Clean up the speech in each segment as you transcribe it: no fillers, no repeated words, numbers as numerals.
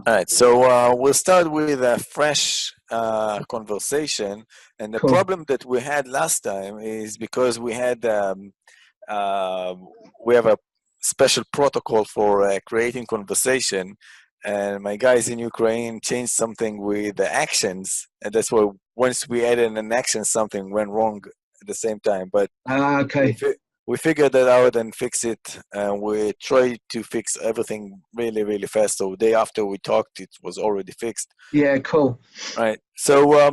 All right, so we'll start with a fresh conversation. And the Cool. problem that we had last time is because uh, we have a special protocol for creating conversation, and my guys in Ukraine changed something with the actions, and that's why once we added an action, something went wrong at the same time. But we Okay. we figured that out and fix it, and we tried to fix everything really really fast. So day after we talked, it was already fixed. Yeah, cool. Right. So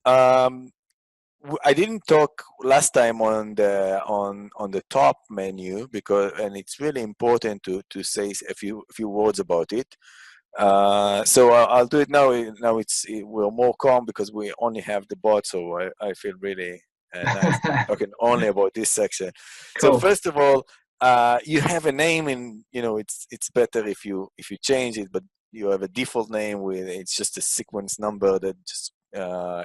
um, I didn't talk last time on the top menu because, and it's really important to say a few words about it. So I'll do it now. Now we're more calm because we only have the bot, so I feel really nice talking only about this section. So Cool. first of all, you have a name, and it's better if you change it, but you have a default name with it's just a sequence number that just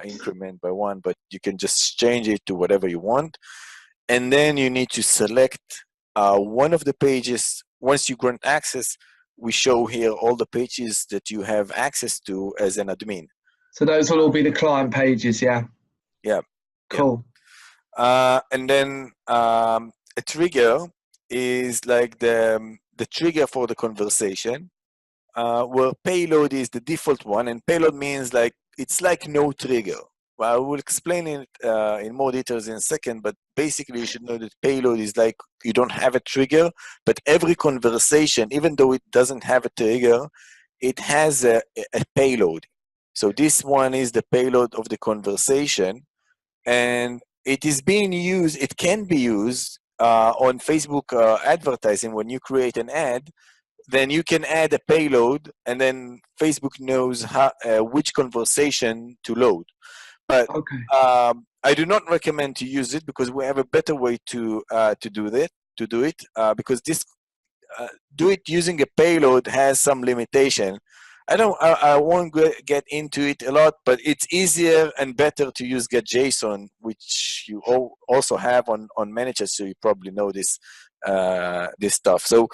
increment by one, but you can just change it to whatever you want, and then you need to select one of the pages. Once you grant access, we show here all the pages that you have access to as an admin. So those will all be the client pages, yeah. Yeah, yeah. Cool. And then a trigger is like the trigger for the conversation, where payload is the default one, and payload means like it's like no trigger. Well, I will explain it in more details in a second, but basically you should know that payload is like you don't have a trigger, but every conversation, even though it doesn't have a trigger, it has a payload. So this one is the payload of the conversation, and it is being used, it can be used on Facebook advertising. When you create an ad, then you can add a payload, and then Facebook knows which conversation to load. But Okay. I do not recommend to use it because we have a better way to do that. To do it because this do it using a payload has some limitation. I won't get into it a lot, but it's easier and better to use GetJSON, which you also have on Manager, so you probably know this stuff. So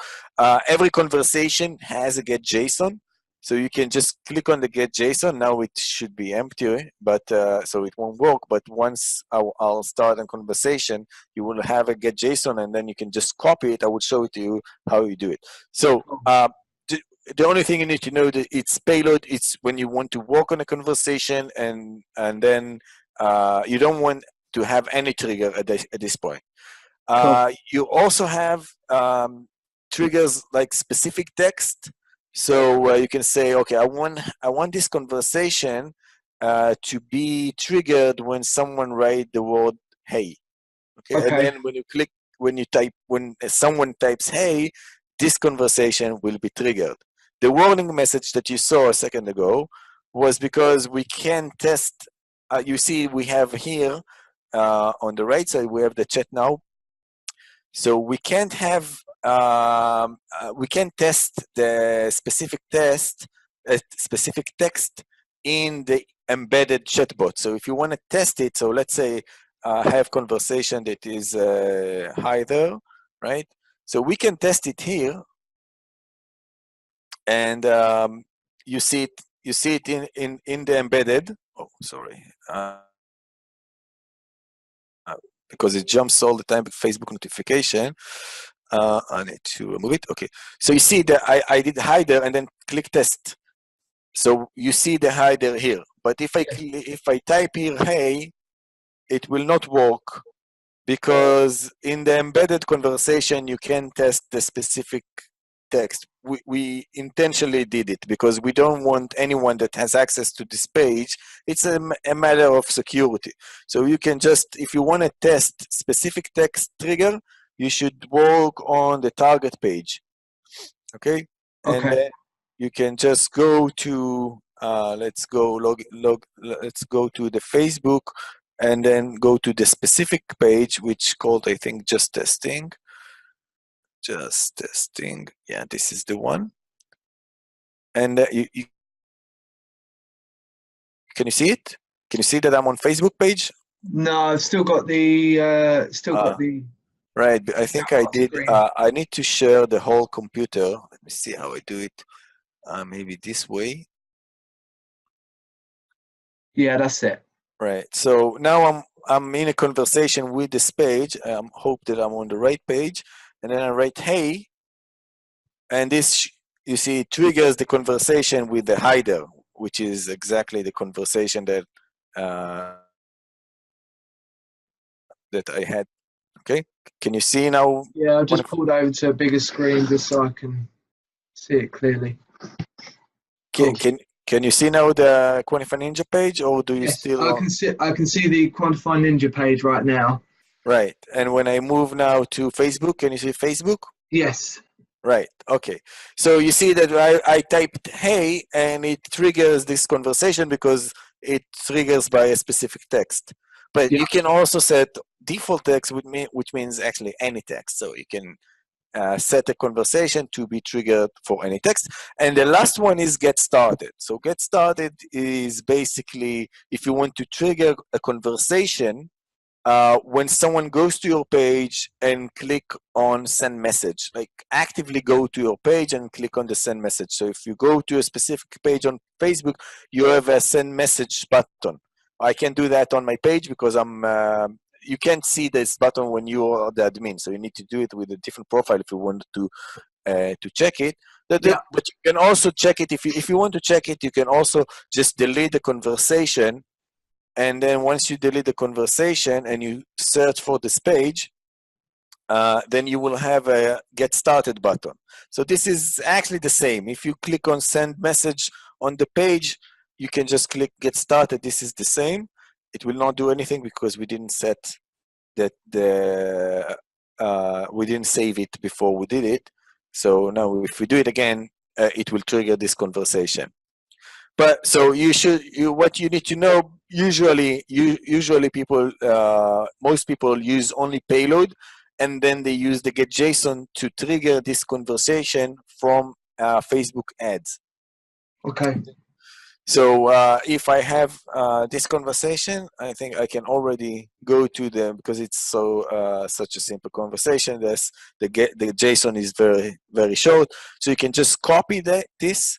every conversation has a GetJSON, so you can just click on the GetJSON. Now it should be empty, but so it won't work. But once I'll start a conversation, you will have a GetJSON, and then you can just copy it. I will show it to you how you do it. So Cool. the only thing you need to know that it's payload. It's when you want to work on a conversation, and then you don't want to have any trigger at this point. Cool. You also have triggers like specific text. So you can say, okay, I want this conversation to be triggered when someone write the word "hey." Okay, and Okay. then when someone types "hey," this conversation will be triggered. The warning message that you saw a second ago was because we can test. You see, we have here on the right side we have the chat now, so we can't test the specific text in the embedded chatbot. So if you want to test it, so let's say have conversation that is hi there, right? So we can test it here, and you see it in the embedded. Oh, sorry. Because it jumps all the time with Facebook notification. I need to remove it. Okay. So you see that I did hider and then click test. So you see the hider here. But if I type here, hey, it will not work because in the embedded conversation, you can test the specific text. We intentionally did it because we don't want anyone that has access to this page. It's a matter of security. So you can just, if you want to test specific text trigger, you should work on the target page. Okay, and Okay. then you can just go to let's go to the Facebook, and then go to the specific page which called, I think, just testing. Yeah, this is the one. And can you see it? Can you see that I'm on Facebook page? No, I've still got uh, the right, I think I start did. screen. I need to share the whole computer. Let me see how I do it. maybe this way. Yeah, that's it. Right. So now I'm in a conversation with this page. I hope that I'm on the right page, and then I write hey, and this you see triggers the conversation with the hider, which is exactly the conversation that that I had. Okay. Can you see now? Yeah, I just pulled over to a bigger screen just so I can see it clearly. Cool. Can you see now the Quantify Ninja page, or do you Yes, still? I can see the Quantify Ninja page right now. Right. And when I move now to Facebook, can you see Facebook? Yes. Right. Okay. So you see that I typed hey, and it triggers this conversation because it triggers by a specific text. But Yeah. you can also set default text, which means actually any text. So you can set a conversation to be triggered for any text. And the last one is get started. So get started is basically if you want to trigger a conversation when someone goes to your page and click on send message, like actively go to your page and click on the send message. So if you go to a specific page on Facebook, you have a send message button. I can do that on my page because you can't see this button when you are the admin. So you need to do it with a different profile if you want to check it. But you can also check it if you want to check it. You can also just delete the conversation, and then once you delete the conversation and you search for this page, then you will have a get started button. So this is actually the same. If you click on send message on the page, you can just click get started. This is the same. It will not do anything because we didn't set that we didn't save it before we did it. So now if we do it again, it will trigger this conversation. But so what you need to know, usually people, most people use only payload, and then they use the get JSON to trigger this conversation from Facebook ads. Okay. So if I have this conversation, I think I can already go to them because it's such a simple conversation. The JSON is very, very short. So you can just copy this,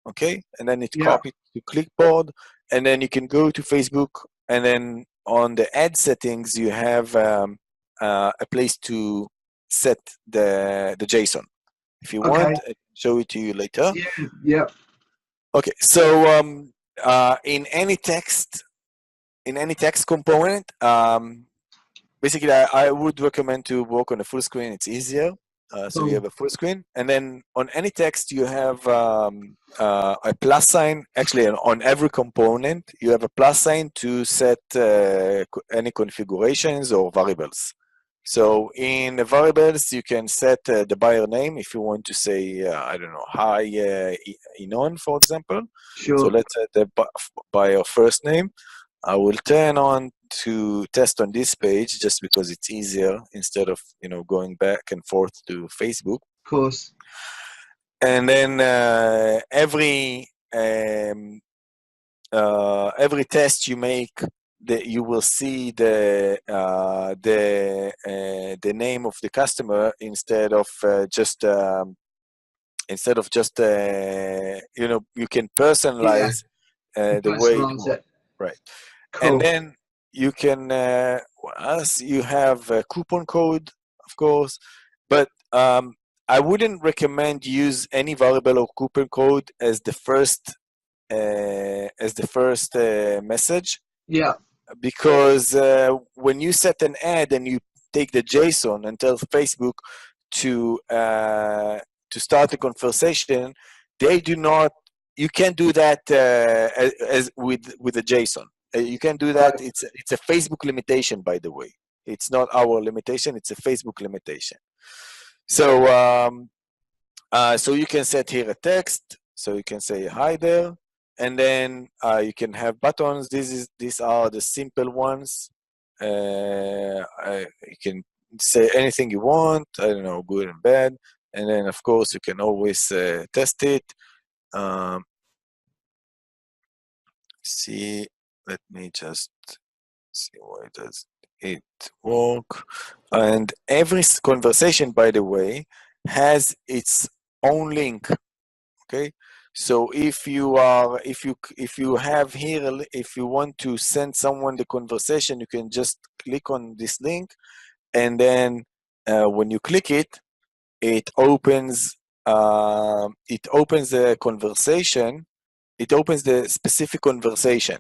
okay? And then it's copied to clipboard. And then you can go to Facebook. And then on the ad settings, you have a place to set the JSON. If you want, I can show it to you later. Yeah. Okay, so in any text component, basically I would recommend to work on a full screen. It's easier. So you have a full screen, and then on any text you have a plus sign. Actually, on every component you have a plus sign to set any configurations or variables. So in the variables, you can set the buyer name if you want to say, I don't know, hi Inon, for example. Sure. So let's set the buyer first name. I will turn on to test on this page just because it's easier instead of going back and forth to Facebook. Of course. And then every test you make, you will see the name of the customer instead of just you can personalize the way it works. Right. Cool. And then you can as you have a coupon code, of course, but I wouldn't recommend use any variable or coupon code as the first message. Yeah. Because when you set an ad and you take the JSON and tell Facebook to start a conversation, they do not. You can't do that as with the JSON. You can do that. It's a Facebook limitation, by the way. It's not our limitation. It's a Facebook limitation. So so you can set here a text. So you can say hi there. And then you can have buttons. These are the simple ones. You can say anything you want. I don't know, good and bad. And then, of course, you can always test it. Let me just see why does it work. And every conversation, by the way, has its own link. Okay. So if you have here, if you want to send someone the conversation, you can just click on this link, and then when you click it, it opens the conversation. It opens the specific conversation.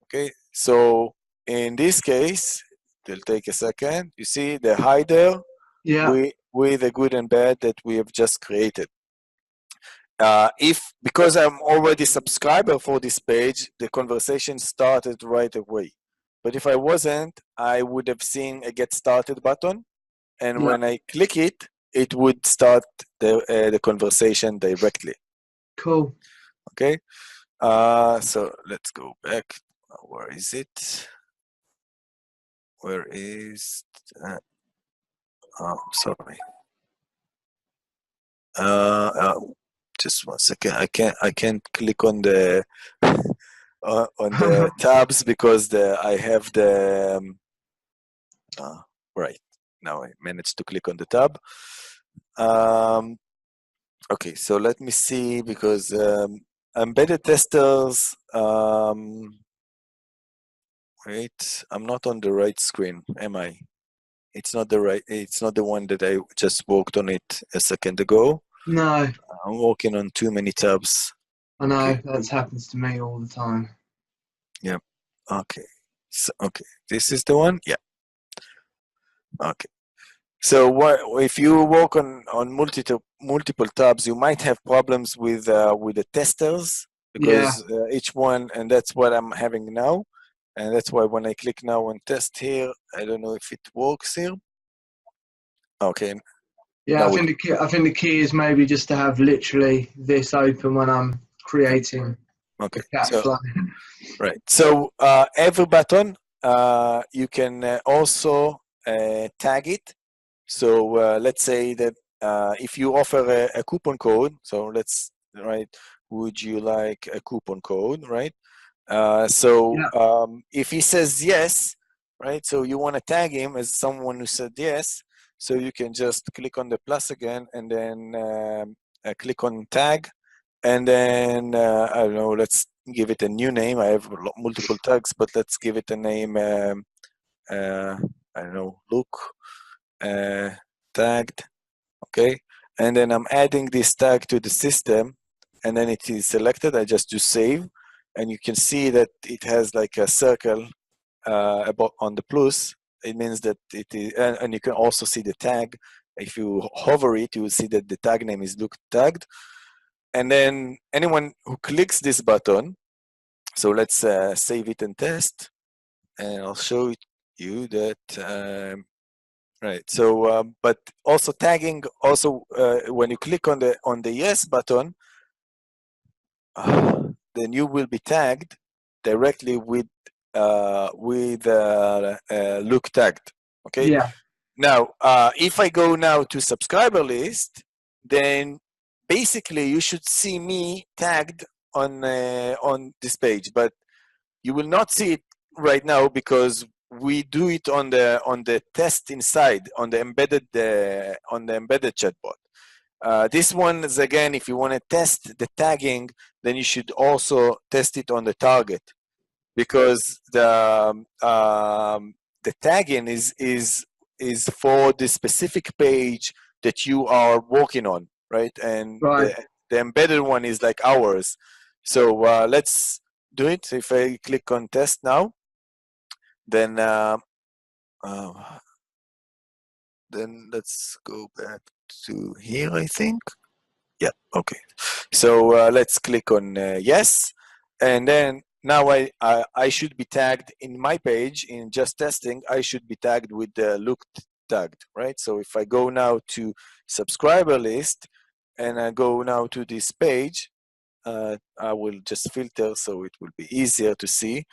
Okay, so in this case, it'll take a second. You see the hider Yeah. with the good and bad that we have just created. Because I'm already subscriber for this page, the conversation started right away. But if I wasn't, I would have seen a get started button, and Yeah. when I click it, it would start the conversation directly. Cool. Okay, so let's go back. Where is it? Where is? Oh, sorry. Just 1 second. I can't click on the on the tabs because I have the right now. I managed to click on the tab. Okay, so let me see, because embedded testers. Wait, I'm not on the right screen, am I? It's not the right. It's not the one that I just worked on it a second ago. No, I'm working on too many tabs. I know Okay. that happens to me all the time. Yeah. Okay. So, okay, this is the one. Yeah. Okay. So if you work on multiple tabs, you might have problems with the testers, Yeah. because each one, and that's what I'm having now, and that's why when I click now on test here, I don't know if it works here. Okay. Yeah, Now I think the key is maybe just to have literally this open when I'm creating okay. the chat So flow. right. So every button, you can also tag it. So let's say that if you offer a coupon code, so right, would you like a coupon code, right? So Yeah. if he says yes, right, so you want to tag him as someone who said yes, so you can just click on the plus again, and then click on tag, and then I don't know, let's give it a new name. I have multiple tags, but let's give it a name. I don't know, Luke. Tagged, okay, and then I'm adding this tag to the system, and then it is selected. I just do save, and you can see that it has like a circle about on the plus. It means that it is, and you can also see the tag. If you hover it, you will see that the tag name is Luke tagged, and then anyone who clicks this button, so let's save it and test, and I'll show you that right. So, but also tagging. Also, when you click on the yes button, then you will be tagged directly with Look tagged. Okay. Yeah. Now, if I go now to subscriber list, then basically you should see me tagged on this page, but you will not see it right now because we do it on the test inside on the embedded chatbot. This one is, again, if you want to test the tagging, then you should also test it on the target, because the tagging is for the specific page that you are working on, right? And Right. the embedded one is like ours. So let's do it. If I click on test now, then let's go back to here, I think. Yeah, okay. So let's click on yes, and then now I should be tagged in my page in just testing. I should be tagged with the look tagged, right? So if I go now to subscriber list and I go now to this page, I will just filter so it will be easier to see.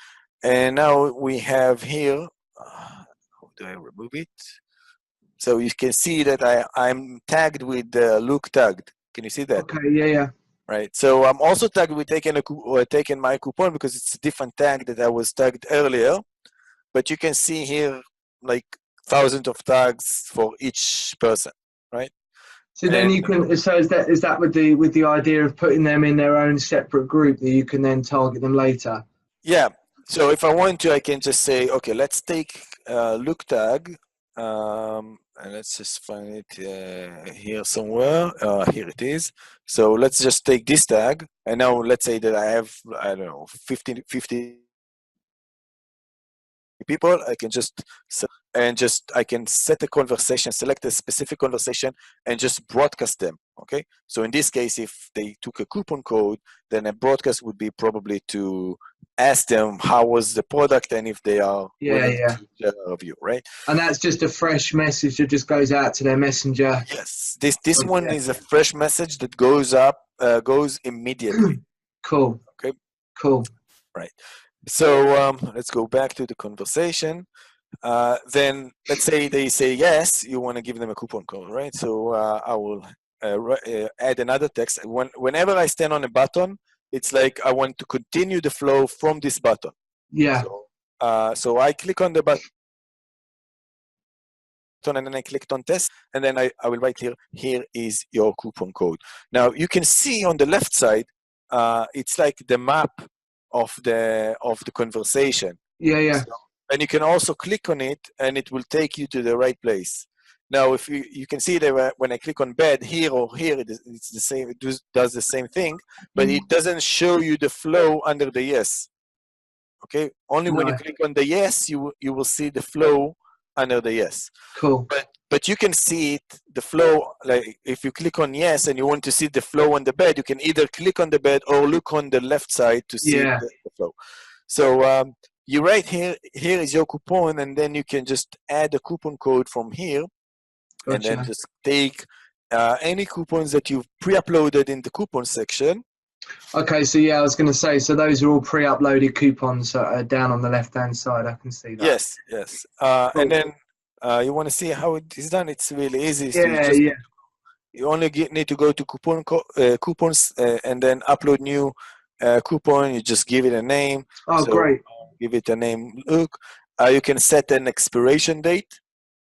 And now we have here, how do I remove it? So you can see that I'm tagged with the look tagged. Can you see that? Okay. Yeah. Yeah. Right. So I'm also tagged with taking my coupon because it's a different tag that I was tagged earlier. But you can see here like thousands of tags for each person, right? So then you can. So is that with the idea of putting them in their own separate group that you can then target them later? Yeah. So if I want to, I can just say, okay, let's take look tag, and let's just find it here somewhere. Here it is. So let's just take this tag, and now let's say that I have, I don't know, 50 people. I can just I can set a conversation, select a specific conversation, and just broadcast them. Okay. So in this case, if they took a coupon code, then a broadcast would be probably to ask them how was the product and if they are willing to share a review, right? And that's just a fresh message that just goes out to their messenger. Yes. This one is a fresh message that goes immediately. Cool. Okay. Cool. Right. So let's go back to the conversation. Then let's say they say yes, you want to give them a coupon code, right? So I will add another text. Whenever I stand on a button, it's like I want to continue the flow from this button. Yeah. So I click on the button and then I clicked on test, and then I will write here is your coupon code. Now you can see on the left side, it's like the map of the conversation. Yeah. So, and you can also click on it and it will take you to the right place. Now, if you can see that when I click on bed here or here, it's the same, it does the same thing, but it doesn't show you the flow under the yes. Okay, only when you click on the yes, you will see the flow under the yes. Cool. But you can see it, the flow, like if you click on yes and you want to see the flow on the bed, you can either click on the bed or look on the left side to see the flow. So you write here is your coupon, and then you can just add a coupon code from here. Gotcha. And then just take any coupons that you've pre-uploaded in the coupon section. Okay, so yeah, I was going to say, so those are all pre-uploaded coupons down on the left-hand side. I can see that. Yes. Cool. And then you want to see how it is done? It's really easy. You only need to go to coupons and then upload new coupon. You just give it a name. Oh, great. Give it a name. Look, you can set an expiration date.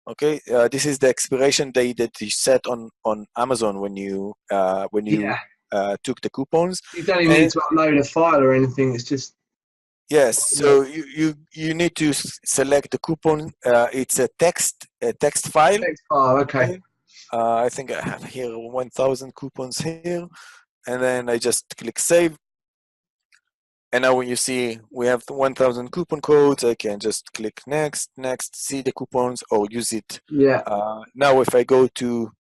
Okay, this is the expiration date that you set on Amazon when you took the coupons. You don't even need to upload a file or anything. It's just so you need to select the coupon. It's a text file. Text file, okay. I think I have here 1,000 coupons here, and then I just click save. And now when you see we have 1,000 coupon codes, I can just click next, see the coupons or use it. Yeah. Now if I go to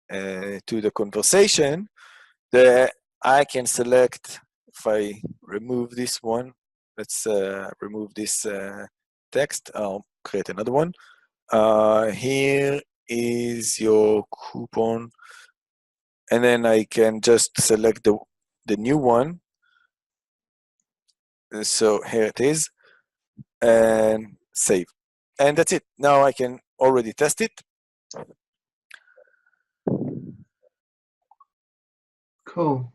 the conversation, I can select, if I remove this one, let's remove this text, I'll create another one. Here is your coupon, and then I can just select the new one. So here it is, and save. And that's it. Now I can already test it. Cool.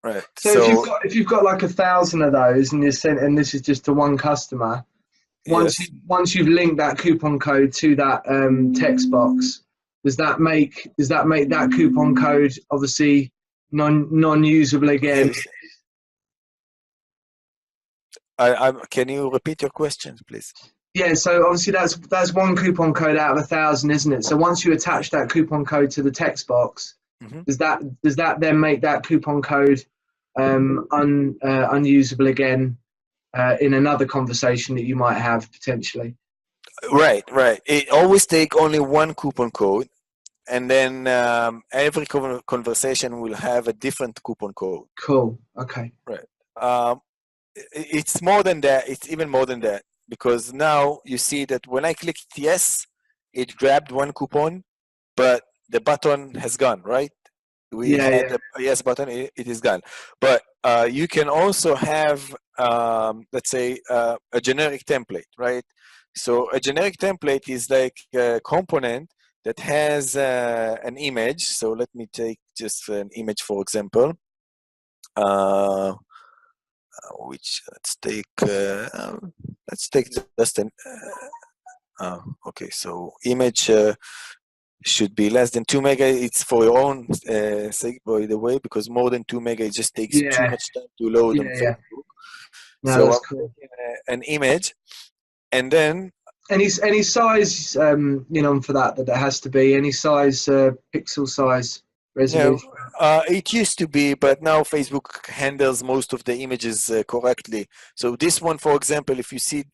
Right. So if you've got like 1,000 of those, and and this is just to one customer, once you've linked that coupon code to that text box, does that make that coupon code obviously non-usable again? Can you repeat your question, please? Yeah, so obviously that's one coupon code out of 1,000, isn't it? So once you attach that coupon code to the text box, does that then make that coupon code unusable again in another conversation that you might have potentially? Right. It always take only one coupon code, and then every conversation will have a different coupon code. Cool. Okay. Right. It's more than that. It's even more than that, because now you see that when I clicked yes, it grabbed one coupon, but the button has gone, right? We had the yes button, it is gone. But you can also have, let's say, a generic template, right? So a generic template is like a component that has an image. So let me take just an image, for example. Which let's take just an okay, so image should be less than 2 mega. It's for your own sake, by the way, because more than 2 mega, it just takes too Yeah, much time to load on yeah. Facebook. No, So that's I'm cool. taking an image, and then Any size, for that it has to be any size, pixel size yeah, resolution. it used to be, but now Facebook handles most of the images correctly. So this one, for example, if you see,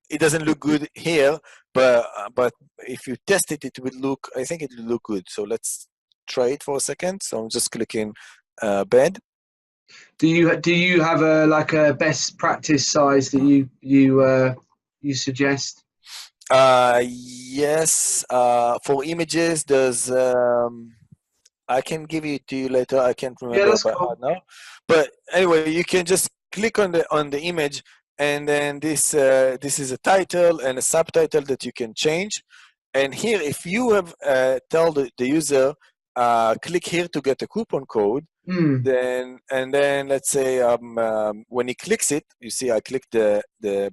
it doesn't look good here, but if you test it, it will look. I think it will look good. So let's try it for a second. So I'm just clicking bed. Do you have a best practice size that you suggest? Yes. For images, there's. I can give it to you later. I can't Yeah, remember that's by heart cool. now. But anyway, you can just click on the image, and then this is a title and a subtitle that you can change. And here, if you have tell the user click here to get a coupon code, Hmm. then let's say when he clicks it, you see I click the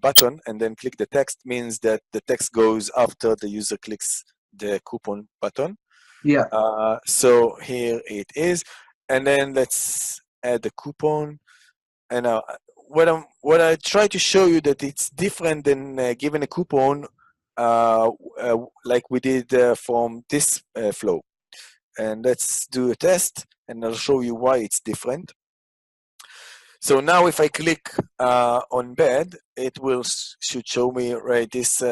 button and then click the text, means that the text goes after the user clicks the coupon button. Yeah. So here it is, and then let's add the coupon. And what I try to show you that it's different than giving a coupon like we did from this flow. And let's do a test, and I'll show you why it's different. So now if I click on bed, it will should show me right this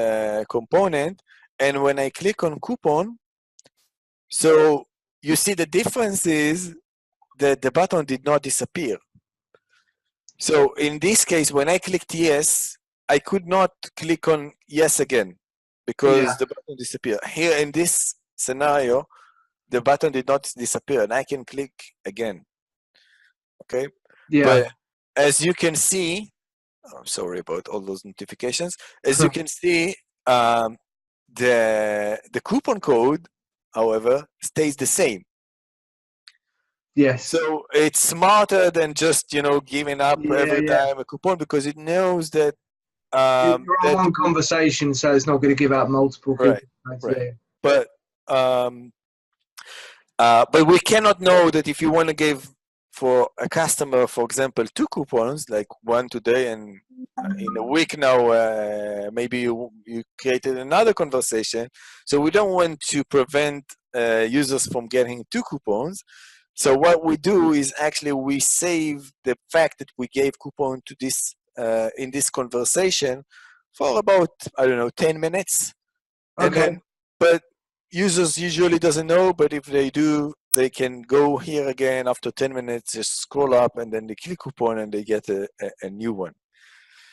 component, and when I click on coupon, so you see the difference is that the button did not disappear. So in this case, when I clicked yes, I could not click on yes again Yeah. because the button disappeared. Here in this scenario, the button did not disappear and I can click again. Okay. Yeah. But as you can see, I'm sorry about all those notifications. As you can see, the coupon code, however, stays the same. Yes. So it's smarter than just giving up Yeah. every Yeah. time a coupon, because it knows that You're on one conversation, so it's not going to give out multiple right, coupon codes. right. Yeah. But but we cannot know that if you want to give for a customer, for example, 2 coupons, like one today and in a week now, maybe you created another conversation. So we don't want to prevent users from getting 2 coupons. So what we do is actually we save the fact that we gave coupon to this in this conversation for about, I don't know, 10 minutes. And Okay. then, but users usually doesn't know, but if they do, they can go here again after 10 minutes, just scroll up and then they click coupon and they get a new one.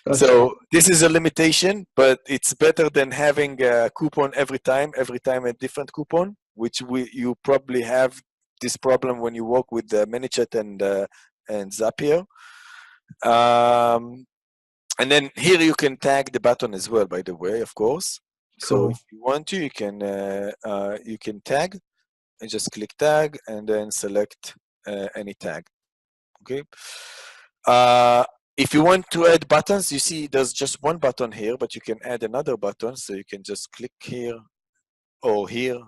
Gotcha. So this is a limitation, but it's better than having a coupon every time a different coupon, which you probably have this problem when you work with ManyChat and Zapier. And then here you can tag the button as well, by the way, of course. So Cool. if you want to, you can tag and just click tag and then select any tag. Okay. If you want to add buttons, you see there's just one button here, but you can add another button. So you can just click here or here.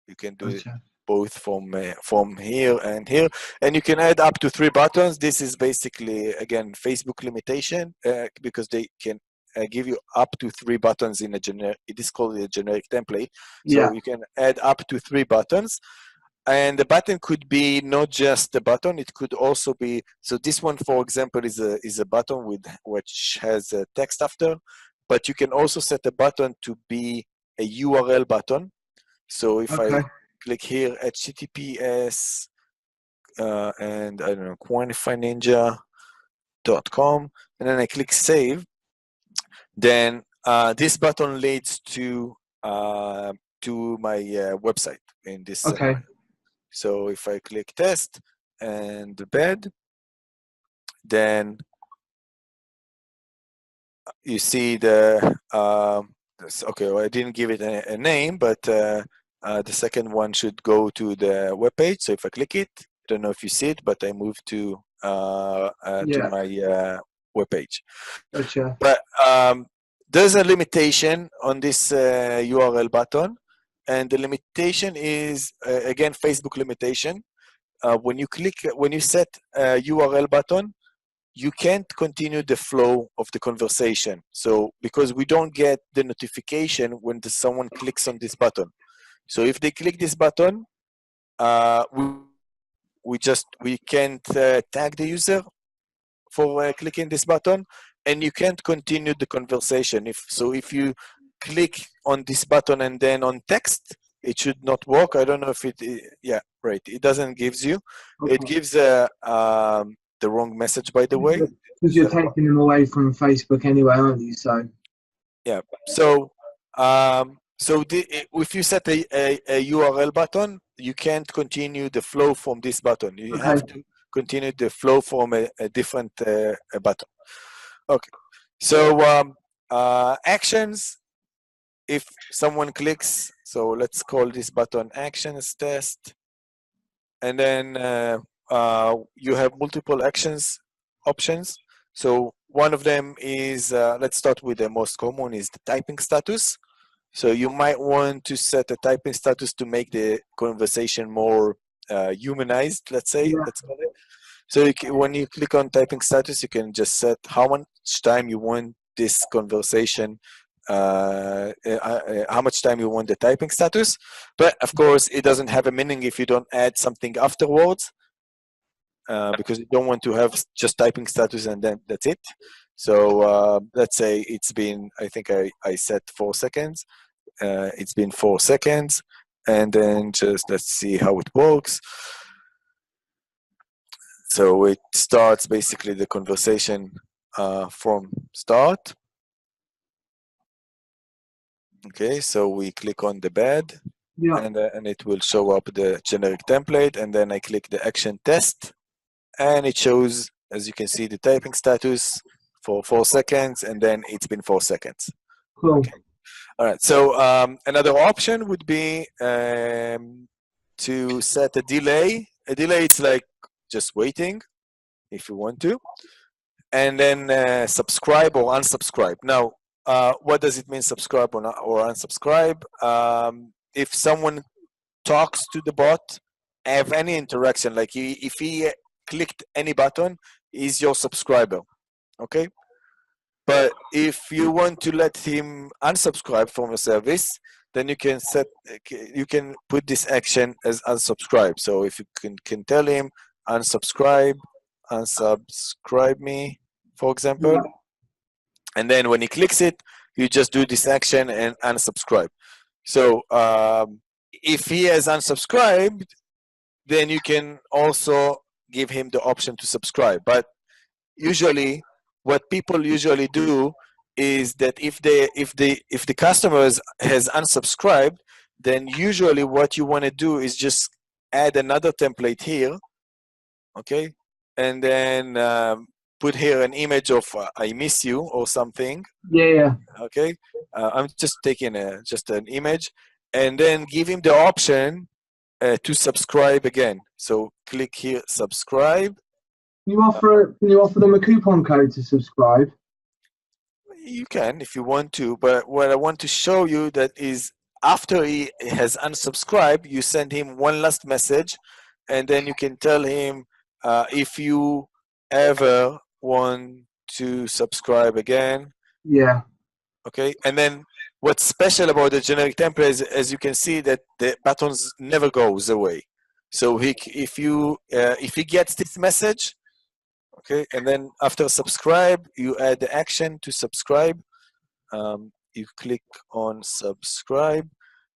You can do it Gotcha. both from here and here, and you can add up to 3 buttons. This is basically, again, Facebook limitation because they can give you up to 3 buttons in a generic. It is called a generic template. Yeah. So you can add up to 3 buttons. And the button could be not just a button, it could also be, so this one, for example, is a button which has a text after, but you can also set a button to be a URL button. So if Okay. I click here, HTTPS, and I don't know, quantifyninja.com, and then I click save, then this button leads to my website in this scenario. Okay. So if I click test and bed, then you see okay, well, I didn't give it a name, but the second one should go to the web page. So if I click it, I don't know if you see it, but I move to my web page. Gotcha. But there's a limitation on this URL button. and the limitation is, again, Facebook limitation. When you set a URL button, you can't continue the flow of the conversation. So because we don't get the notification when someone clicks on this button. So if they click this button, we can't tag the user for clicking this button, and you can't continue the conversation. If you click on this button and then on text, it should not work. I don't know if yeah, right. It doesn't gives you. Okay. It gives the wrong message, by the way. Because you're taking them away from Facebook anyway, aren't you? So yeah. So if you set a URL button, you can't continue the flow from this button. You have to continue the flow from a different button. Okay. So actions. If someone clicks, so let's call this button actions test, and then you have multiple actions options. So one of them is, let's start with the most common, is the typing status. So you might want to set a typing status to make the conversation more humanized, let's say. Yeah. Let's call it. So when you click on typing status, you can just set how much time you want this conversation, how much time you want the typing status. But of course, it doesn't have a meaning if you don't add something afterwards, because you don't want to have just typing status and then that's it. So let's say it's been, I think I set 4 seconds. It's been 4 seconds, and then just let's see how it works. So it starts basically the conversation from start. Okay, so we click on the bed, yeah. and it will show up the generic template, and then I click the action test, and it shows, as you can see, the typing status for 4 seconds, and then it's been 4 seconds. Cool. Okay. All right, so another option would be to set a delay. A delay, it's like just waiting, if you want to, and then subscribe or unsubscribe. Now, what does it mean, subscribe or unsubscribe? If someone talks to the bot, have any interaction, like if he clicked any button, he's your subscriber, okay? But if you want to let him unsubscribe from a service, then you can put this action as unsubscribe. So if you can tell him unsubscribe me, for example, Yeah. and then when he clicks it, you just do this action and unsubscribe. So if he has unsubscribed, then you can also give him the option to subscribe. But usually, what people usually do is that if the customers has unsubscribed, then usually what you want to do is just add another template here, okay, and then put here an image of I miss you or something. Yeah. Okay, I'm just taking just an image, and then give him the option to subscribe again. So click here, subscribe. Can you offer them a coupon code to subscribe? You can if you want to, but what I want to show you that is after he has unsubscribed, you send him one last message, and then you can tell him if you ever want to subscribe again. Yeah. Okay, and then what's special about the generic template is, as you can see, that the buttons never goes away. So if he gets this message, okay, and then after subscribe, you add the action to subscribe. You click on subscribe,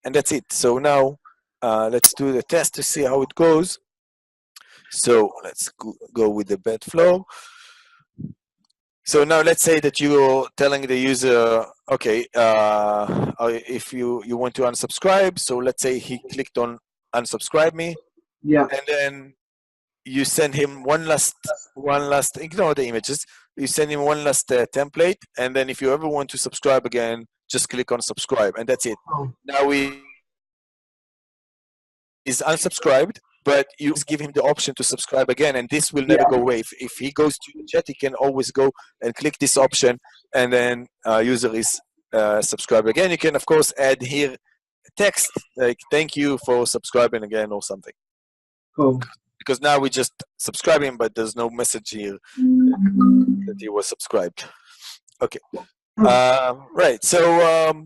and that's it. So now let's do the test to see how it goes. So let's go with the bed flow. So now let's say that you're telling the user, okay, if you want to unsubscribe, so let's say he clicked on unsubscribe me. Yeah. And then you send him one last, ignore the images, you send him one last template, and then if you ever want to subscribe again, just click on subscribe, and that's it. Oh. Now he is unsubscribed, but you give him the option to subscribe again, and this will never go away. If he goes to the chat, he can always go and click this option, and then user is subscribed again. You can, of course, add here text like "Thank you for subscribing again" or something. Cool. Because now we just subscribing, but there's no message here that he was subscribed. Okay. Right. So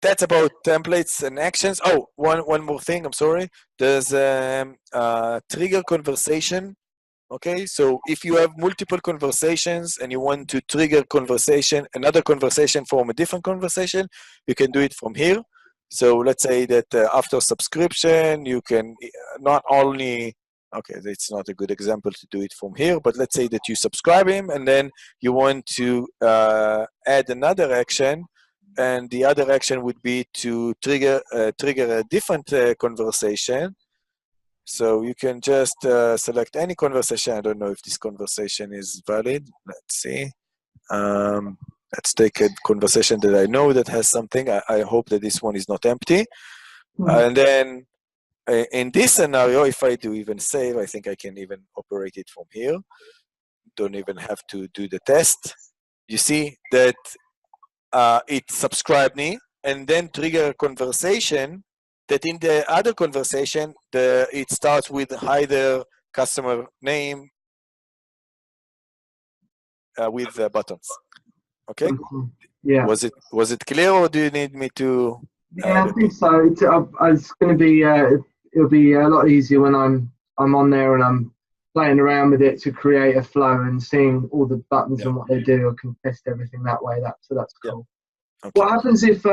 that's about templates and actions. Oh, one more thing. I'm sorry. There's trigger conversation. Okay. So if you have multiple conversations and you want to trigger another conversation from a different conversation, you can do it from here. So let's say that after subscription, you can not only, okay, that's not a good example to do it from here, but let's say that you subscribe him and then you want to add another action, and the other action would be to trigger a different conversation. So you can just select any conversation. I don't know if this conversation is valid. Let's see. Let's take a conversation that I know that has something. I hope that this one is not empty. And then in this scenario, if I do even save, I think I can even operate it from here. Don't even have to do the test. You see that it subscribed me and then trigger a conversation that in the other conversation, it starts with either customer name with buttons. Okay. Yeah. Was it clear, or do you need me to? Yeah, I think so. It's going to be. It'll be a lot easier when I'm on there and I'm playing around with it to create a flow and seeing all the buttons and what they do. I can test everything that way. So that's cool. Okay. What happens if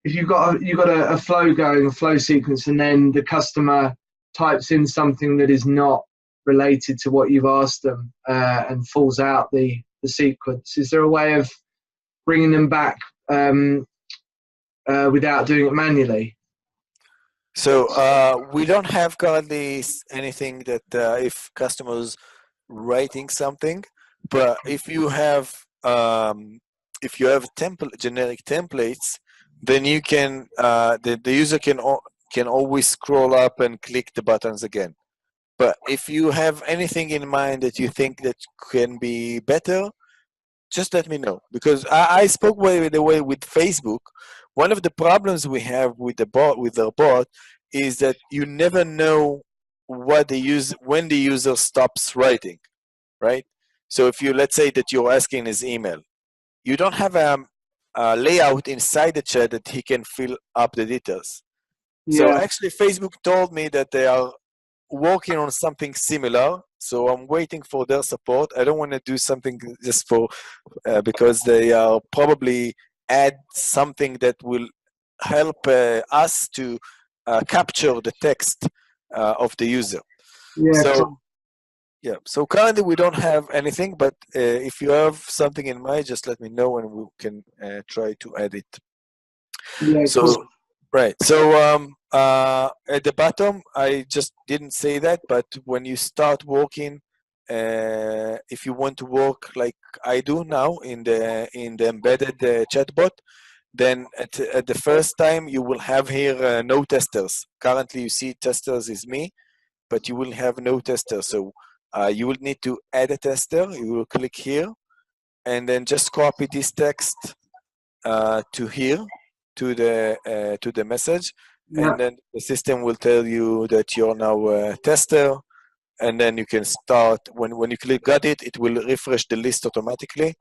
you've got a flow going, a flow sequence, and then the customer types in something that is not related to what you've asked them and falls out the sequence? Is there a way of bringing them back without doing it manually? So we don't have currently anything that if customers writing something, but if you have generic templates, then you can the user can always scroll up and click the buttons again. But if you have anything in mind that you think that can be better, just let me know, because I spoke by the way with Facebook. One of the problems we have with their bot is that you never know when the user stops writing, right? So if let's say that you're asking his email, you don't have a layout inside the chat that he can fill up the details. Yeah. So actually Facebook told me that they are working on something similar, so I'm waiting for their support. I don't want to do something just for because they are probably add something that will help us to capture the text of the user. So currently we don't have anything, but if you have something in mind, just let me know and we can try to add it. Yeah, so cool. Right. So at the bottom, I just didn't say that, but when you start working, if you want to work like I do now in the embedded chatbot, then at the first time you will have here no testers. Currently, you see testers is me, but you will have no tester. So you will need to add a tester. You will click here, and then just copy this text to here. To the message, and then the system will tell you that you're now a tester, and then you can start. When you click got it, it will refresh the list automatically,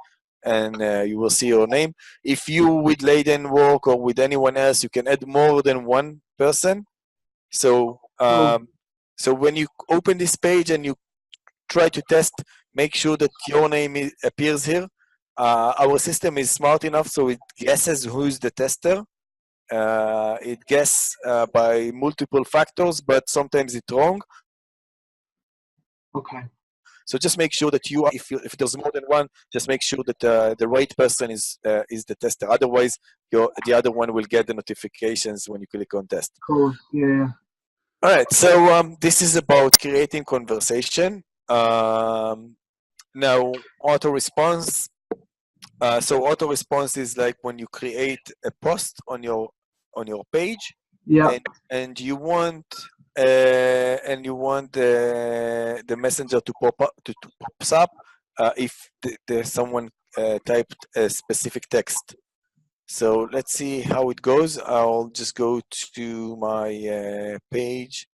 and you will see your name. If you with Layden work or with anyone else, you can add more than one person. So so when you open this page and you try to test, make sure that your name appears here. Our system is smart enough, so it guesses who's the tester. It guesses by multiple factors, but sometimes it's wrong. Okay. So just make sure that you are, if there's more than one, just make sure that the right person is the tester. Otherwise, the other one will get the notifications when you click on test. Cool. Yeah. All right. So this is about creating conversation. Now, auto response. So auto response is like when you create a post on your page, and you want the messenger to pops up if someone typed a specific text. So let's see how it goes. I'll just go to my page.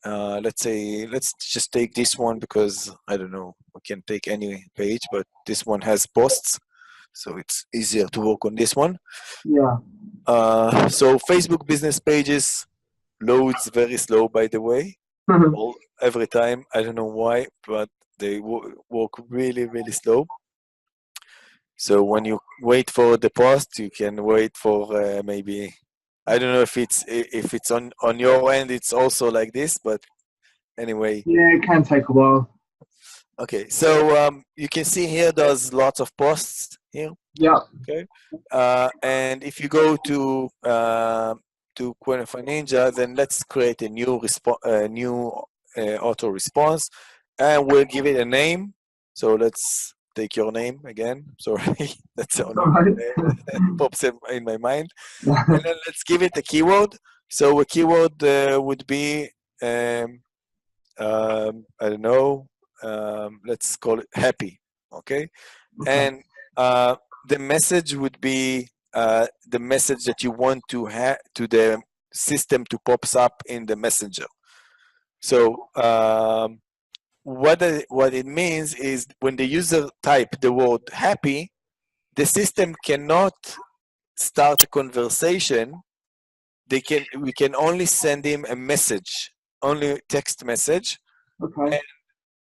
Let's just take this one because I don't know, we can take any page, but this one has posts, so it's easier to work on this one. Yeah. So Facebook business pages loads very slow, by the way, every time. I don't know why, but they work really, really slow. So when you wait for the post, you can wait for maybe, I don't know if it's on your end, it's also like this, but anyway. Yeah, it can take a while. Okay, so you can see here there's lots of posts here. Yeah. Okay, and if you go to Quantify Ninja, then let's create a new auto response, and we'll give it a name. So let's take your name again. Sorry, that's the only Right. that pops in my mind. And then let's give it a keyword. So a keyword would be I don't know. Let's call it happy. Okay, and the message would be the message that you want to have to the system to pops up in the messenger. So what it means is when the user type the word happy, the system cannot start a conversation. We can only send him a message, only text message. Okay.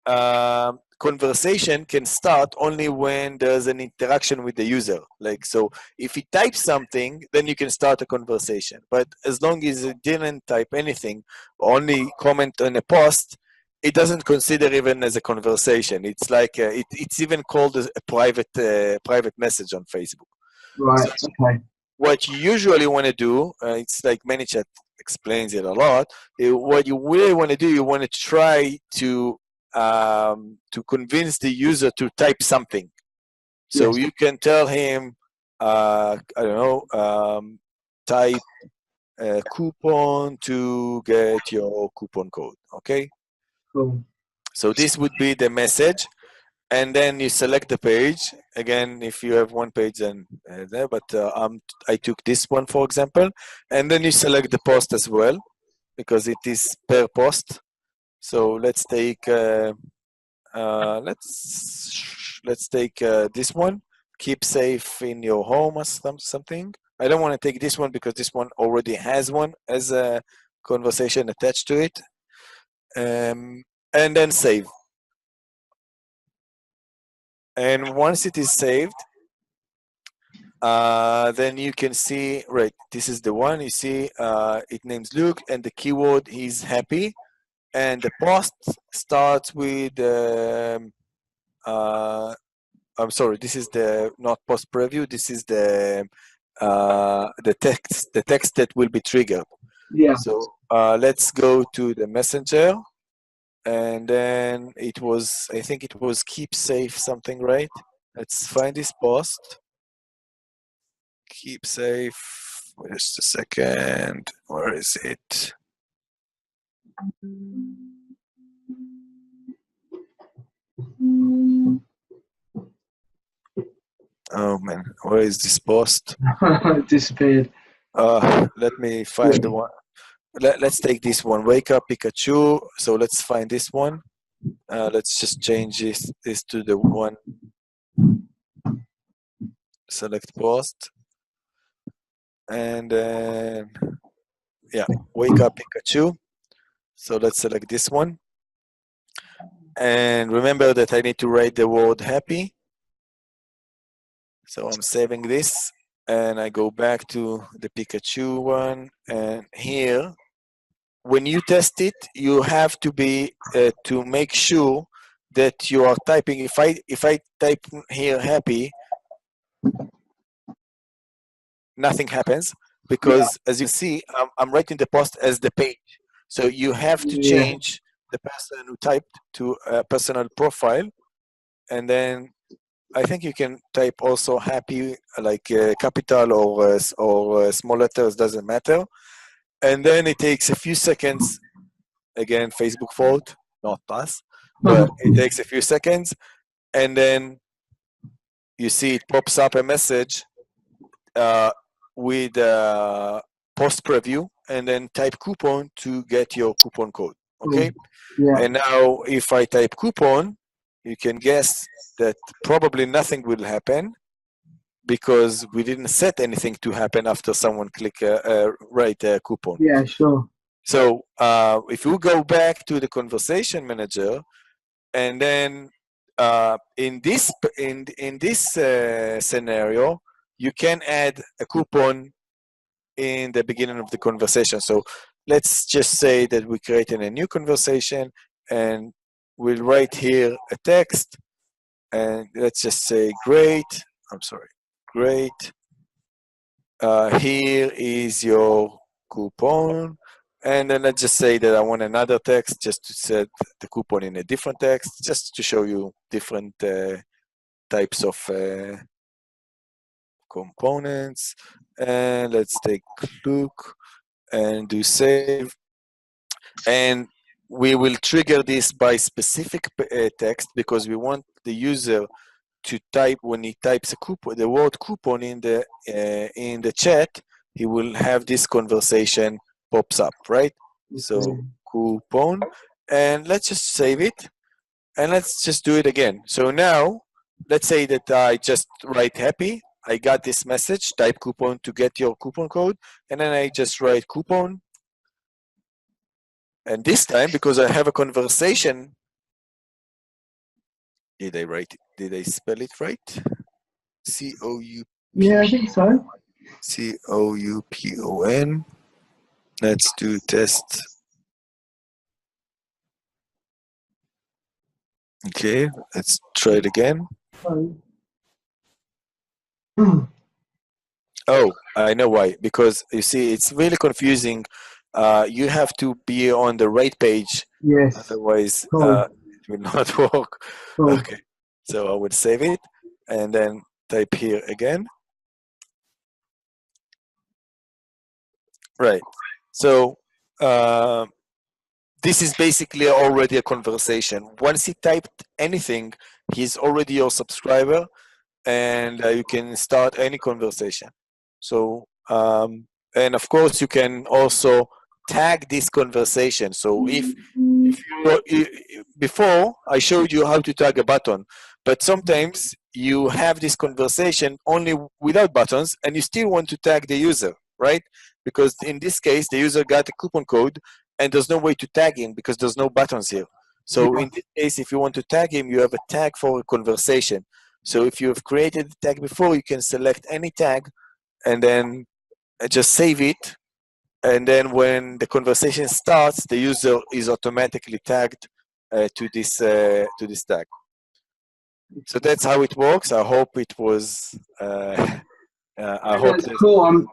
And conversation can start only when there's an interaction with the user. Like, so if he types something, then you can start a conversation. But as long as he didn't type anything, only comment on a post, it doesn't consider even as a conversation. It's like it's even called a private message on Facebook. Right. So Okay. what you usually want to do, it's like ManyChat explains it a lot. What you really want to do, you want to try to convince the user to type something. So Yes. you can tell him, I don't know, type a coupon to get your coupon code. Okay. Cool. So this would be the message. And then you select the page again. If you have one page, then there. But I took this one, for example, and then you select the post as well because it is per post. So let's take let's take this one. Keep safe in your home or something. I don't want to take this one because this one already has one as a conversation attached to it. And then save. And once it is saved, then you can see, right, this is the one. You see it names Luke and the keyword is happy. And the post starts with, I'm sorry, this is the not post preview. This is the text that will be triggered. Yeah. So let's go to the messenger. And then it was, I think it was keep safe something, right? Let's find this post. Keep safe. Just a second. Where is it? Oh man, where is this post? It disappeared. Let me find the one. Let's take this one. Wake up Pikachu. So let's find this one. Let's just change this to the one. Select post. And then, yeah, wake up Pikachu. So let's select this one. And remember that I need to write the word happy. So I'm saving this and I go back to the Pikachu one. And here, when you test it, you have to be to make sure that you are typing. If I type here happy, nothing happens because as you see, I'm writing the post as the page. So you have to change the person who typed to a personal profile, and then I think you can type also happy like capital or small letters, doesn't matter. And then it takes a few seconds. Again, Facebook fault, not us, but it takes a few seconds, and then you see it pops up a message. with post preview and then type coupon to get your coupon code. Okay. Yeah. And now if I type coupon, you can guess that probably nothing will happen because we didn't set anything to happen after someone click write a coupon. Yeah, sure. So if you go back to the conversation manager, and then in this scenario, you can add a coupon in the beginning of the conversation. So let's just say that we created a new conversation and we'll write here a text, and let's just say great. Here is your coupon. And then let's just say that I want another text just to set the coupon in a different text, just to show you different types of components. And let's take a look and do save. And we will trigger this by specific text because we want the user to type, when he types a coupon, the word coupon in the chat, he will have this conversation pops up, right? So coupon, and let's just save it, and let's just do it again. So now, let's say that I just write happy, I got this message, type coupon to get your coupon code, and then I just write coupon. And this time, because I have a conversation, did I spell it right? C-O-U. Yeah, I think so. C-O-U-P-O-N. Let's do test. Okay, let's try it again. Oh, I know why. Because you see, it's really confusing. You have to be on the right page. Yes. Otherwise, it will not work. Okay, so I would save it and then type here again. Right. So this is basically already a conversation. Once he typed anything, he's already your subscriber, and you can start any conversation. So, and of course, you can also tag this conversation. So if before I showed you how to tag a button, but sometimes you have this conversation only without buttons, and you still want to tag the user, right? Because in this case, the user got a coupon code, and there's no way to tag him because there's no buttons here. So in this case, if you want to tag him, you have a tag for a conversation. So if you have created the tag before, you can select any tag and then just save it. And then when the conversation starts, the user is automatically tagged to this tag. So that's how it works. I hope it was. I hope that's cool. I'm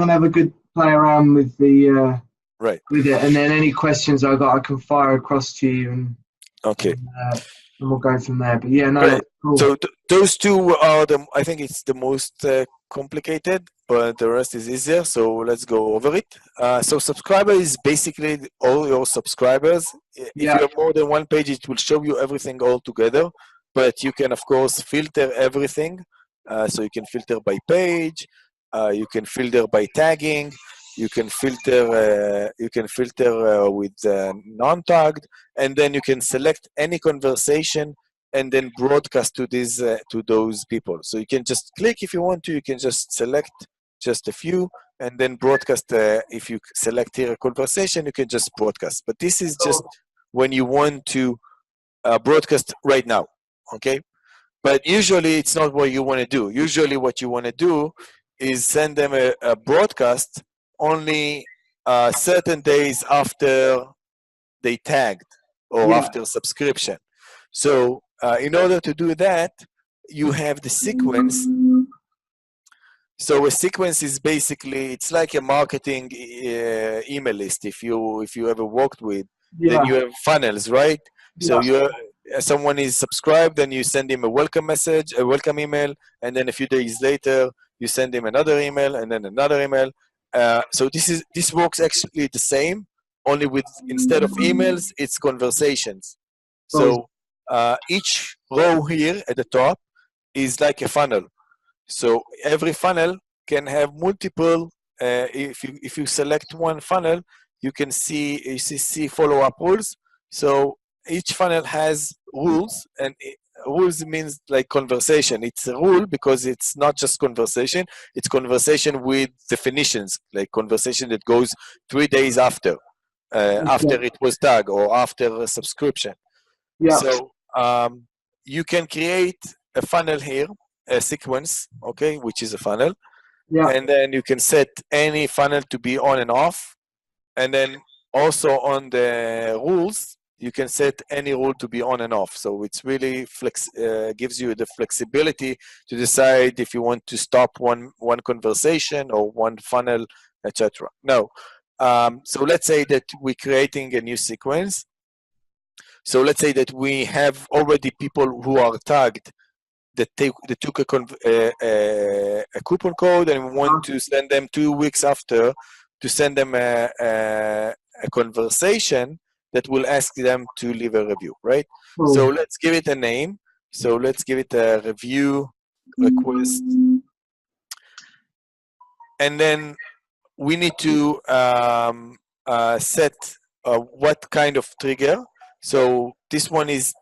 gonna have a good play around with the right with it, and then any questions I got, I can fire across to you, and okay, and we'll go from there. But yeah, no, right. that's cool. So those two are I think it's the most complicated, but the rest is easier. So let's go over it. So subscriber is basically all your subscribers. If you have more than one page, it will show you everything all together. But you can of course filter everything. So you can filter by page. You can filter by tagging. You can filter. With non-tagged, and then you can select any conversation and then broadcast to those people. So you can just click if you want to. You can just select just a few and then broadcast. If you select here a conversation, you can just broadcast. But this is just when you want to broadcast right now. Okay. But usually it's not what you want to do. Usually what you want to do is send them a broadcast only certain days after they tagged or after subscription. So in order to do that, you have the sequence. So a sequence is basically, it's like a marketing email list. If you ever worked with, then you have funnels, right? So someone is subscribed, and you send him a welcome message, a welcome email, and then a few days later, you send him another email, and then another email. So this works actually the same, only with instead of emails, it's conversations. So each row here at the top is like a funnel. So every funnel can have multiple. If you select one funnel, you can see follow-up rules. So each funnel has rules, and rules means like conversation. It's a rule because it's not just conversation, it's conversation with definitions, like conversation that goes 3 days after it was tagged or after a subscription. Yeah. So you can create a funnel here, a sequence, okay, which is a funnel. Yeah. And then you can set any funnel to be on and off. And then also on the rules, you can set any rule to be on and off. So it's really gives you the flexibility to decide if you want to stop one conversation or one funnel, etc. Now, so let's say that we're creating a new sequence. So let's say that we have already people who are tagged that took a coupon code, and we want to send them 2 weeks after to send them a conversation that will ask them to leave a review, right? Cool. So let's give it a name. So let's give it a review request. And then we need to set what kind of trigger. So this one is,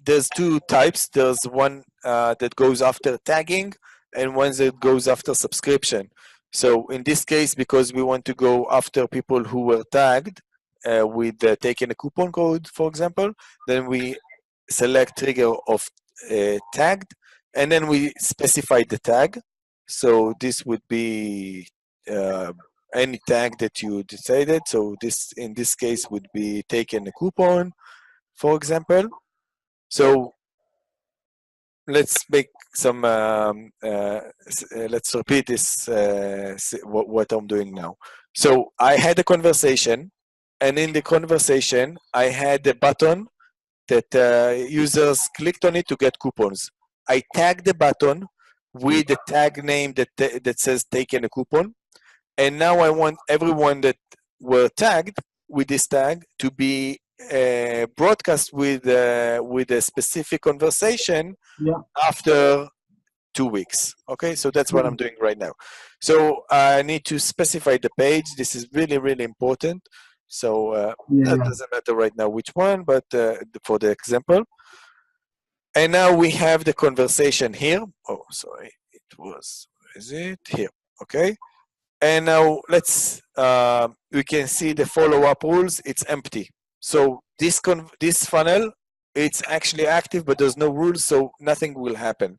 there's 2 types. There's one that goes after tagging and one that goes after subscription. So in this case, because we want to go after people who were tagged with taking a coupon code, for example, then we select trigger of tagged, and then we specify the tag. So this would be any tag that you decided. So this, in this case, would be taking a coupon, for example. So let's make some, let's repeat this, what I'm doing now. So I had a conversation, and in the conversation, I had a button that users clicked on it to get coupons. I tagged the button with the tag name that says taken a coupon. And now I want everyone that were tagged with this tag to be broadcast with a specific conversation after 2 weeks. Okay, so that's what I'm doing right now. So I need to specify the page. This is really, really important. So that doesn't matter right now which one, but for the example. And now we have the conversation here. Oh, sorry, it was, where is it? Here, okay. And now let's, we can see the follow-up rules, it's empty. So this funnel, it's actually active, but there's no rules, so nothing will happen.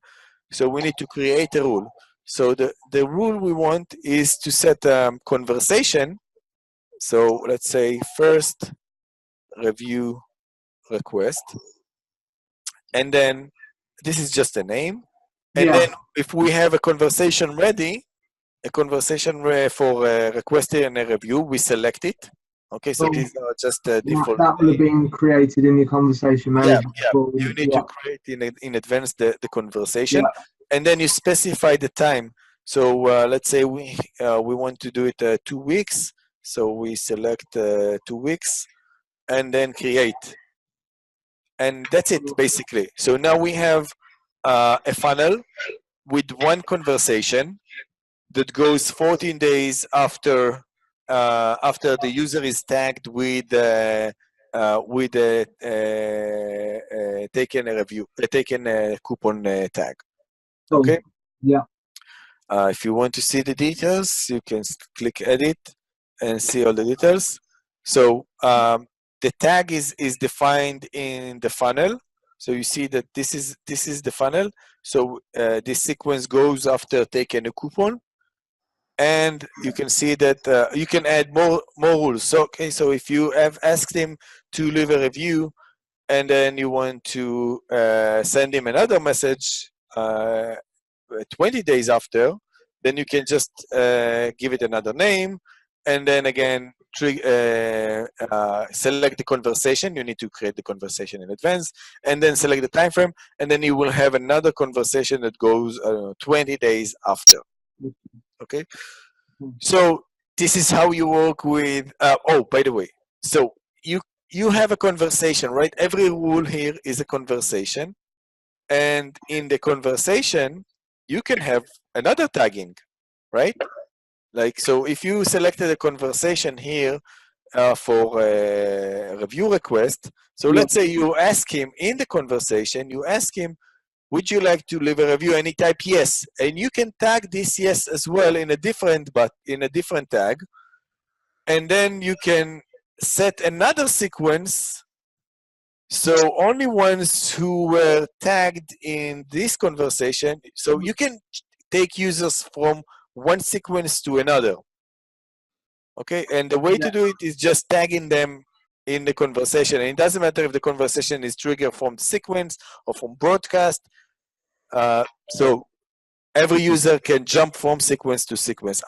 So we need to create a rule. So the rule we want is to set conversation. So let's say first review request. And then this is just a name. And then if we have a conversation ready, a conversation for requesting a review, we select it. Okay, so these are just default. That will have been created in your conversation manager. You need to create in advance the conversation, and then you specify the time. So let's say we want to do it 2 weeks. So we select 2 weeks, and then create, and that's it basically. So now we have a funnel with one conversation that goes 14 days after the user is tagged with taken a review, taken a coupon tag. Okay. Yeah. If you want to see the details, you can click edit and see all the details. So the tag is defined in the funnel. So you see that this is the funnel. So this sequence goes after taking a coupon. And you can see that you can add more rules. So, okay, so if you have asked him to leave a review, and then you want to send him another message 20 days after, then you can just give it another name, and then again select the conversation. You need to create the conversation in advance, and then select the time frame, and then you will have another conversation that goes 20 days after. Okay, so this is how you work with. Oh, by the way, so you have a conversation, right? Every rule here is a conversation, and in the conversation, you can have another tagging. right? Like, so if you selected a conversation here for a review request, so let's say you ask him in the conversation, you ask him, would you like to leave a review? And he type yes, and you can tag this yes as well in a different tag, and then you can set another sequence. So only ones who were tagged in this conversation, so you can take users from one sequence to another. Okay, and the way to do it is just tagging them in the conversation. And it doesn't matter if the conversation is triggered from sequence or from broadcast. So every user can jump from sequence to sequence.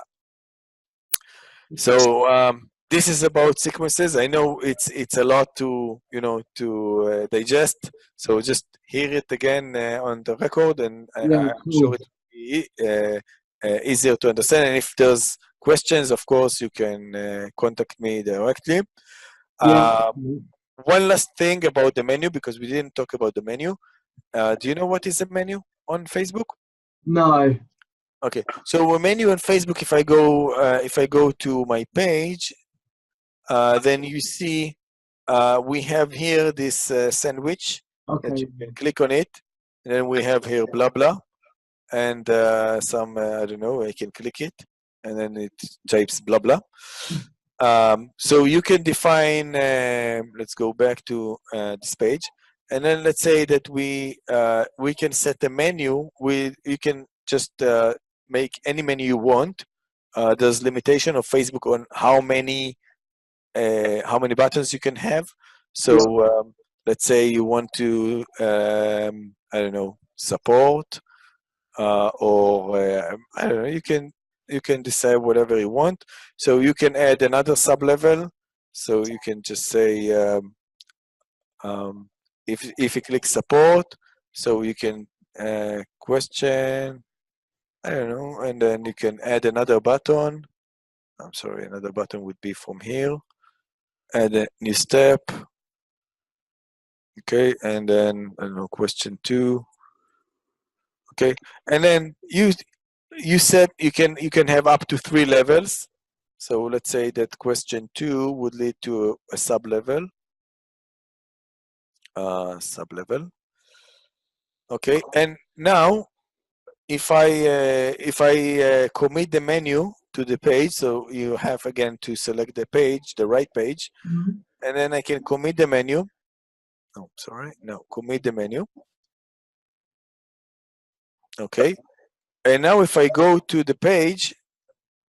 So this is about sequences. I know it's a lot to digest. So just hear it again on the record, and I'm sure it will be easier to understand. And if there's questions, of course, you can contact me directly. One last thing about the menu, because we didn't talk about the menu. Do you know what is a menu on Facebook? No. Okay, so a menu on Facebook, if I go to my page, then you see we have here this sandwich that you can click on it, and then we have here blah blah, and some I don't know, I can click it, and then it types blah blah. So you can define. Let's go back to this page, and then let's say that we can set a menu. You can just make any menu you want. There's limitation of Facebook on how many buttons you can have. So let's say you want to I don't know, support or I don't know, you can decide whatever you want. So you can add another sub-level. So you can just say if you click support, so you can question, I don't know, and then you can add another button. I'm sorry, another button would be from here. Add a new step. Okay, and then I don't know, question 2. Okay, and then you said you can have up to 3 levels. So let's say that question 2 would lead to a sub-level. Okay, and now if I commit the menu to the page, so you have again to select the page, the right page, and then I can commit the menu. Oh, sorry, no, commit the menu. Okay, and now if I go to the page,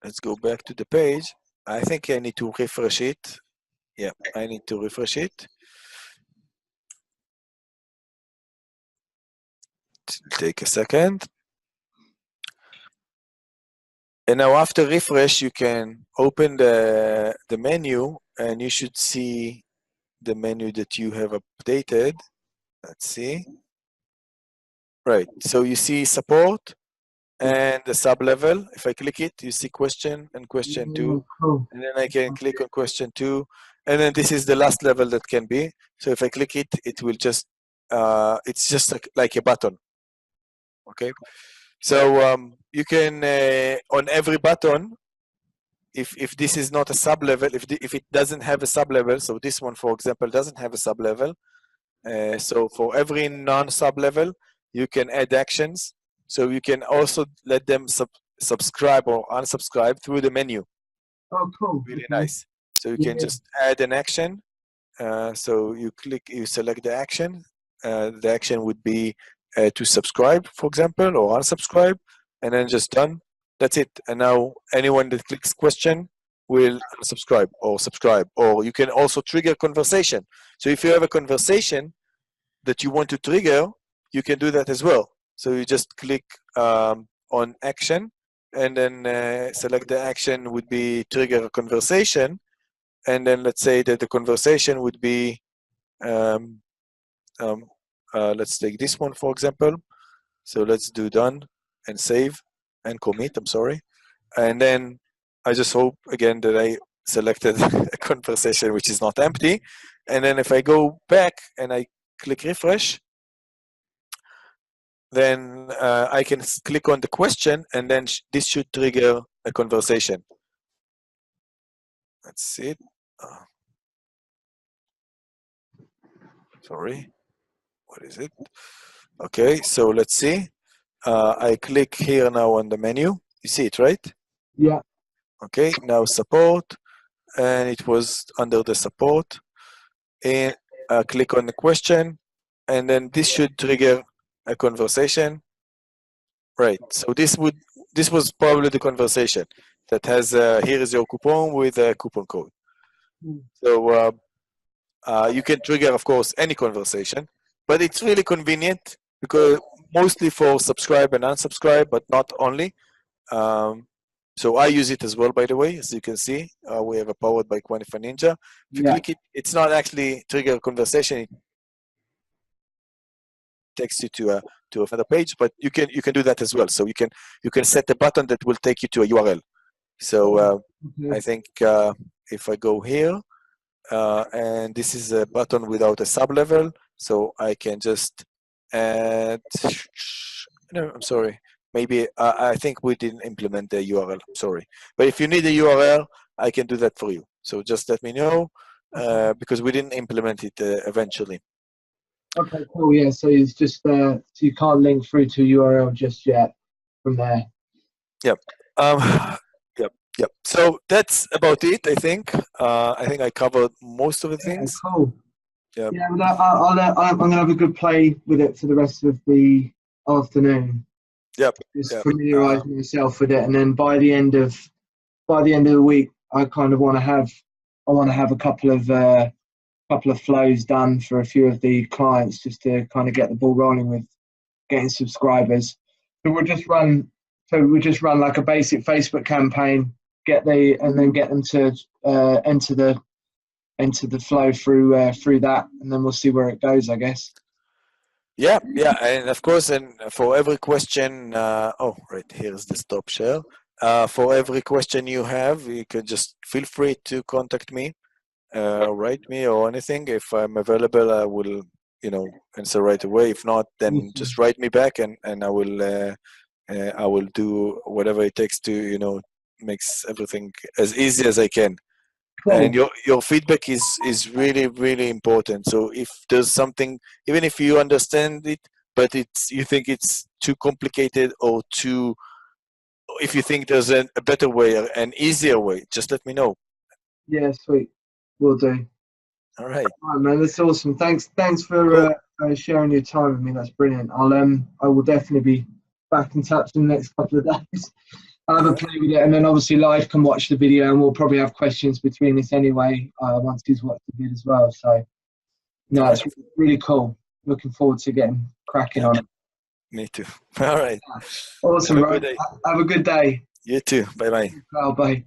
let's go back to the page. I think I need to refresh it. Yeah, I need to refresh it. Take a second. And now after refresh, you can open the menu, and you should see the menu that you have updated. Let's see. Right, so you see support and the sub-level. If I click it, you see question and question 2. And then I can click on question 2. And then this is the last level that can be. So if I click it, it will just, it's just like a button. Okay. So you can, on every button, if this is not a sub-level, if it doesn't have a sub-level, so this one, for example, doesn't have a sub-level. So for every non-sub-level, you can add actions. So you can also let them subscribe or unsubscribe through the menu. Oh, cool. Really nice. So you can just add an action. So you select the action. The action would be to subscribe, for example, or unsubscribe, and then just done. That's it. And now anyone that clicks question will unsubscribe or subscribe. Or you can also trigger conversation. So if you have a conversation that you want to trigger, you can do that as well. So you just click on action, and then select the action would be trigger a conversation. And then let's say that the conversation would be, let's take this one, for example. So let's do done and save and commit, I'm sorry. And then I just hope again that I selected a conversation which is not empty. And then if I go back and I click refresh, then I can click on the question, and then this should trigger a conversation. Let's see it. Sorry, what is it? Okay, so let's see. I click here now on the menu. You see it, right? Yeah. Okay, now support, and it was under the support. And click on the question, and then this should trigger a conversation. Right. So this was probably the conversation that has here is your coupon with a coupon code. So you can trigger, of course, any conversation, but it's really convenient because mostly for subscribe and unsubscribe, but not only. So I use it as well, by the way. As you can see, we have a powered by Quantify Ninja. If you click it, it's not actually trigger a conversation. It takes you to another page, but you can do that as well. So you can set a button that will take you to a URL. So I think if I go here, and this is a button without a sub-level, so I can just add, no, I'm sorry, maybe I think we didn't implement the URL, sorry. But if you need a URL, I can do that for you. So just let me know, because we didn't implement it eventually. Okay, cool. Yeah, so it's just so you can't link through to URL just yet from there. Yep. Yep. So that's about it. I think I covered most of the things. Cool. Yep. Yeah. Well, I'm gonna have a good play with it for the rest of the afternoon. Yep. Just familiarize myself with it, and then by the end of the week, I kind of want to have a couple of flows done for a few of the clients just to kind of get the ball rolling with getting subscribers. So we'll just run like a basic Facebook campaign, and then get them to enter the flow through that, and then we'll see where it goes, I guess. Yeah, and of course, and for every question, right, here's the stop share. For every question you have, you can just feel free to contact me, write me or anything. If I'm available, I will, answer right away. If not, then just write me back, and I will do whatever it takes to, makes everything as easy as I can. Cool. And your feedback is really, really important. So if there's something, even if you understand it, but you think it's too complicated or if you think there's a better way, an easier way, just let me know. Yeah, sweet. Will do. All right. All right, man. That's awesome. Thanks for sharing your time with me. That's brilliant. I will definitely be back in touch in the next couple of days. I'll have a play with it, and then obviously Live can watch the video, and we'll probably have questions between us anyway once he's watched the video as well. So, no, it's really cool. Looking forward to getting cracking on it. Me too. All right. Awesome, bro. Have a good day. You too. Bye-bye. Bye.